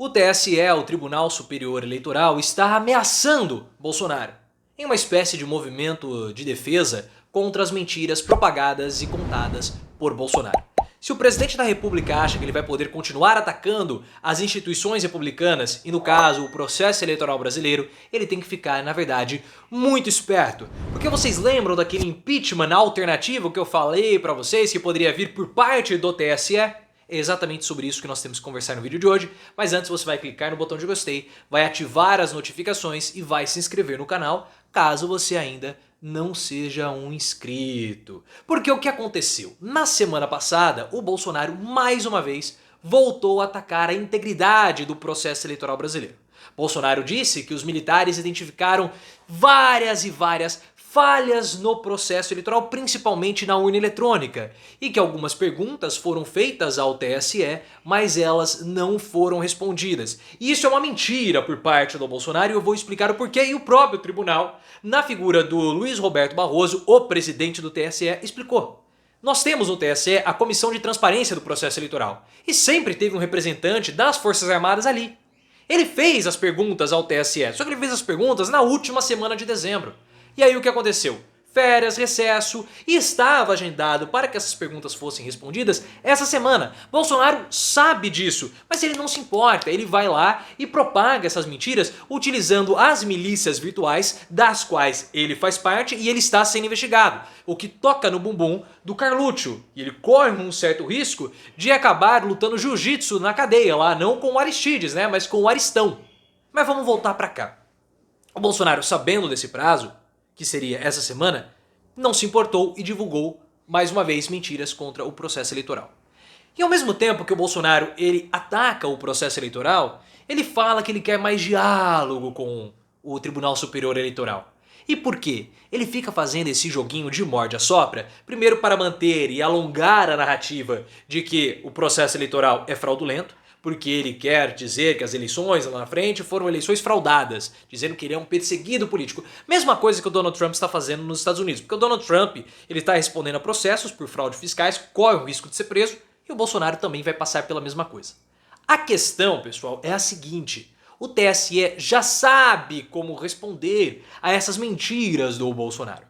O TSE, o Tribunal Superior Eleitoral, está ameaçando Bolsonaro em uma espécie de movimento de defesa contra as mentiras propagadas e contadas por Bolsonaro. Se o presidente da República acha que ele vai poder continuar atacando as instituições republicanas, e no caso o processo eleitoral brasileiro, ele tem que ficar, na verdade, muito esperto. Porque vocês lembram daquele impeachment alternativo que eu falei pra vocês que poderia vir por parte do TSE? É exatamente sobre isso que nós temos que conversar no vídeo de hoje, mas antes você vai clicar no botão de gostei, vai ativar as notificações e vai se inscrever no canal, caso você ainda não seja um inscrito. Porque o que aconteceu? Na semana passada, o Bolsonaro mais uma vez voltou a atacar a integridade do processo eleitoral brasileiro. Bolsonaro disse que os militares identificaram várias falhas no processo eleitoral, principalmente na urna eletrônica, e que algumas perguntas foram feitas ao TSE, mas elas não foram respondidas. E isso é uma mentira por parte do Bolsonaro e eu vou explicar o porquê, e o próprio tribunal, na figura do Luiz Roberto Barroso, o presidente do TSE, explicou. Nós temos no TSE a Comissão de Transparência do Processo Eleitoral, e sempre teve um representante das Forças Armadas ali. Ele fez as perguntas ao TSE, só que ele fez as perguntas na última semana de dezembro. E aí o que aconteceu? Férias, recesso, e estava agendado para que essas perguntas fossem respondidas essa semana. Bolsonaro sabe disso, mas ele não se importa, ele vai lá e propaga essas mentiras utilizando as milícias virtuais das quais ele faz parte e ele está sendo investigado. O que toca no bumbum do Carluccio, e ele corre um certo risco de acabar lutando jiu-jitsu na cadeia lá, não com o Aristides, né, mas com o Aristão. Mas vamos voltar para cá. O Bolsonaro, sabendo desse prazo, que seria essa semana, não se importou e divulgou mais uma vez mentiras contra o processo eleitoral. E ao mesmo tempo que o Bolsonaro ele ataca o processo eleitoral, ele fala que ele quer mais diálogo com o Tribunal Superior Eleitoral. E por quê? Ele fica fazendo esse joguinho de morde-a-sopra, primeiro para manter e alongar a narrativa de que o processo eleitoral é fraudulento, porque ele quer dizer que as eleições lá na frente foram eleições fraudadas, dizendo que ele é um perseguido político. Mesma coisa que o Donald Trump está fazendo nos Estados Unidos, porque o Donald Trump ele está respondendo a processos por fraude fiscais, corre o risco de ser preso, e o Bolsonaro também vai passar pela mesma coisa. A questão, pessoal, é a seguinte: o TSE já sabe como responder a essas mentiras do Bolsonaro.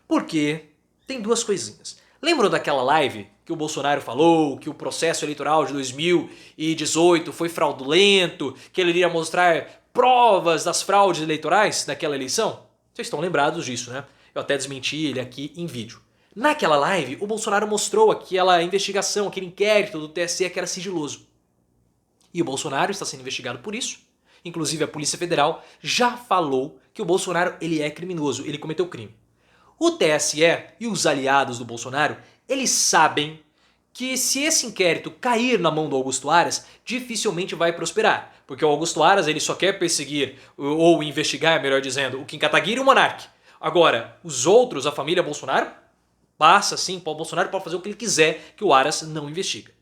Porque tem duas coisinhas. Lembram daquela live que o Bolsonaro falou que o processo eleitoral de 2018 foi fraudulento, que ele iria mostrar provas das fraudes eleitorais naquela eleição? Vocês estão lembrados disso, né? Eu até desmenti ele aqui em vídeo. Naquela live, o Bolsonaro mostrou aquela investigação, aquele inquérito do TSE que era sigiloso. E o Bolsonaro está sendo investigado por isso. Inclusive a Polícia Federal já falou que o Bolsonaro ele é criminoso, ele cometeu crime. O TSE e os aliados do Bolsonaro, eles sabem que se esse inquérito cair na mão do Augusto Aras, dificilmente vai prosperar. Porque o Augusto Aras ele só quer perseguir, ou investigar, melhor dizendo, o Kim Kataguiri e o Monark. Agora, os outros, a família Bolsonaro, passa sim, o Bolsonaro pode fazer o que ele quiser, que o Aras não investiga.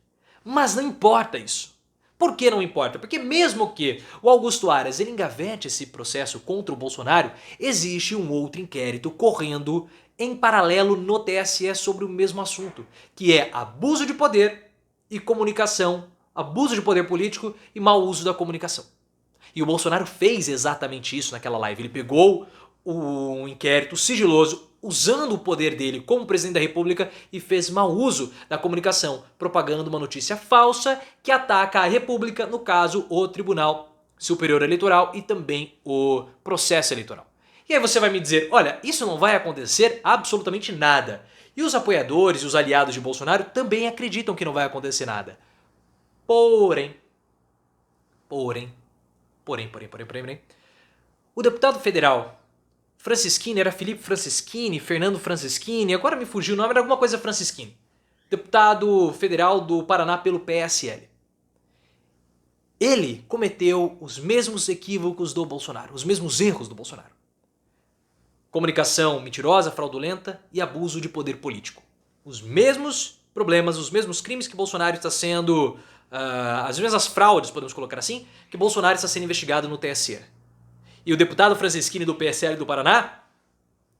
Mas não importa isso. Por que não importa? Porque mesmo que o Augusto Aras ele engavete esse processo contra o Bolsonaro, existe um outro inquérito correndo em paralelo no TSE sobre o mesmo assunto, que é abuso de poder e comunicação, abuso de poder político e mau uso da comunicação. E o Bolsonaro fez exatamente isso naquela live. Ele pegou o inquérito sigiloso, usando o poder dele como presidente da República e fez mau uso da comunicação, propagando uma notícia falsa que ataca a República, no caso o Tribunal Superior Eleitoral e também o processo eleitoral. E aí você vai me dizer, olha, isso não vai acontecer absolutamente nada. E os apoiadores e os aliados de Bolsonaro também acreditam que não vai acontecer nada. Porém, o deputado federal Francischini, era Felipe Francischini, Fernando Francischini, agora me fugiu o nome, era alguma coisa Francischini. Deputado federal do Paraná pelo PSL. Ele cometeu os mesmos equívocos do Bolsonaro, os mesmos erros do Bolsonaro. Comunicação mentirosa, fraudulenta e abuso de poder político. Os mesmos problemas, os mesmos crimes que Bolsonaro está sendo... as mesmas fraudes, podemos colocar assim, que Bolsonaro está sendo investigado no TSE. E o deputado Francischini do PSL do Paraná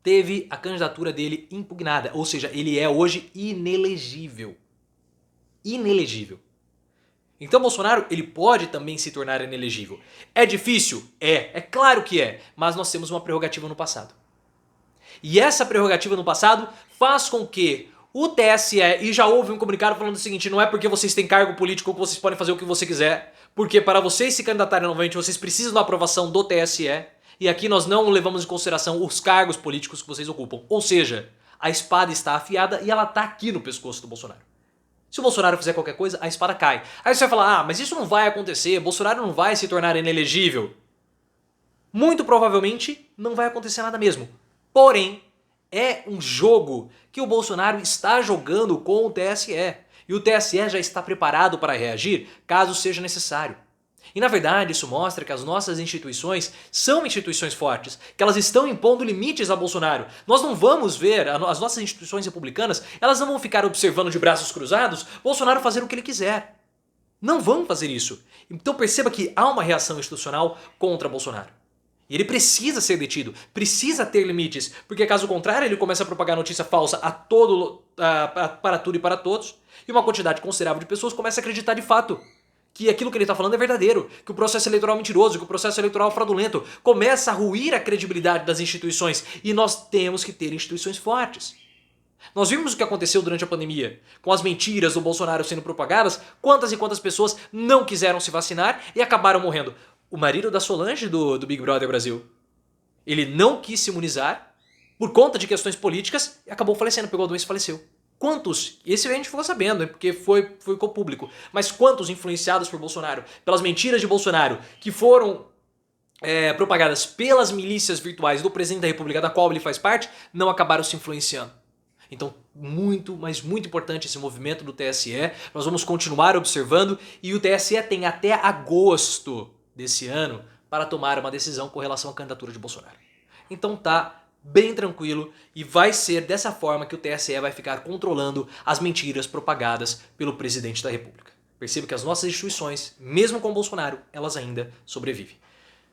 teve a candidatura dele impugnada. Ou seja, ele é hoje inelegível. Inelegível. Então Bolsonaro, ele pode também se tornar inelegível. É difícil? É claro que é, mas nós temos uma prerrogativa no passado. E essa prerrogativa no passado faz com que o TSE, e já houve um comunicado falando o seguinte, não é porque vocês têm cargo político que vocês podem fazer o que você quiser, porque para vocês se candidatarem novamente, vocês precisam da aprovação do TSE, e aqui nós não levamos em consideração os cargos políticos que vocês ocupam. Ou seja, a espada está afiada e ela está aqui no pescoço do Bolsonaro. Se o Bolsonaro fizer qualquer coisa, a espada cai. Aí você vai falar, mas isso não vai acontecer, Bolsonaro não vai se tornar inelegível. Muito provavelmente não vai acontecer nada mesmo. Porém, é um jogo que o Bolsonaro está jogando com o TSE. E o TSE já está preparado para reagir caso seja necessário. E na verdade isso mostra que as nossas instituições são instituições fortes, que elas estão impondo limites a Bolsonaro. Nós não vamos ver, as nossas instituições republicanas, elas não vão ficar observando de braços cruzados Bolsonaro fazer o que ele quiser. Não vão fazer isso. Então perceba que há uma reação institucional contra Bolsonaro. E ele precisa ser detido, precisa ter limites, porque caso contrário ele começa a propagar notícia falsa para tudo e para todos, e uma quantidade considerável de pessoas começa a acreditar de fato que aquilo que ele está falando é verdadeiro, que o processo eleitoral é mentiroso, que o processo eleitoral é fraudulento, começa a ruir a credibilidade das instituições, e nós temos que ter instituições fortes. Nós vimos o que aconteceu durante a pandemia, com as mentiras do Bolsonaro sendo propagadas, quantas e quantas pessoas não quiseram se vacinar e acabaram morrendo. O marido da Solange do Big Brother Brasil, ele não quis se imunizar por conta de questões políticas e acabou falecendo, pegou a doença e faleceu. Quantos, esse a gente ficou sabendo, porque ficou público, mas quantos influenciados por Bolsonaro, pelas mentiras de Bolsonaro, que foram propagadas pelas milícias virtuais do presidente da República, da qual ele faz parte, não acabaram se influenciando. Então, muito, mas muito importante esse movimento do TSE, nós vamos continuar observando e o TSE tem até agosto desse ano para tomar uma decisão com relação à candidatura de Bolsonaro. Então tá bem tranquilo e vai ser dessa forma que o TSE vai ficar controlando as mentiras propagadas pelo presidente da República. Perceba que as nossas instituições, mesmo com Bolsonaro, elas ainda sobrevivem.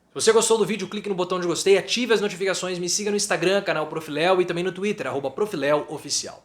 Se você gostou do vídeo, clique no botão de gostei, ative as notificações, me siga no Instagram, canal Profiléu e também no Twitter, @profileoficial.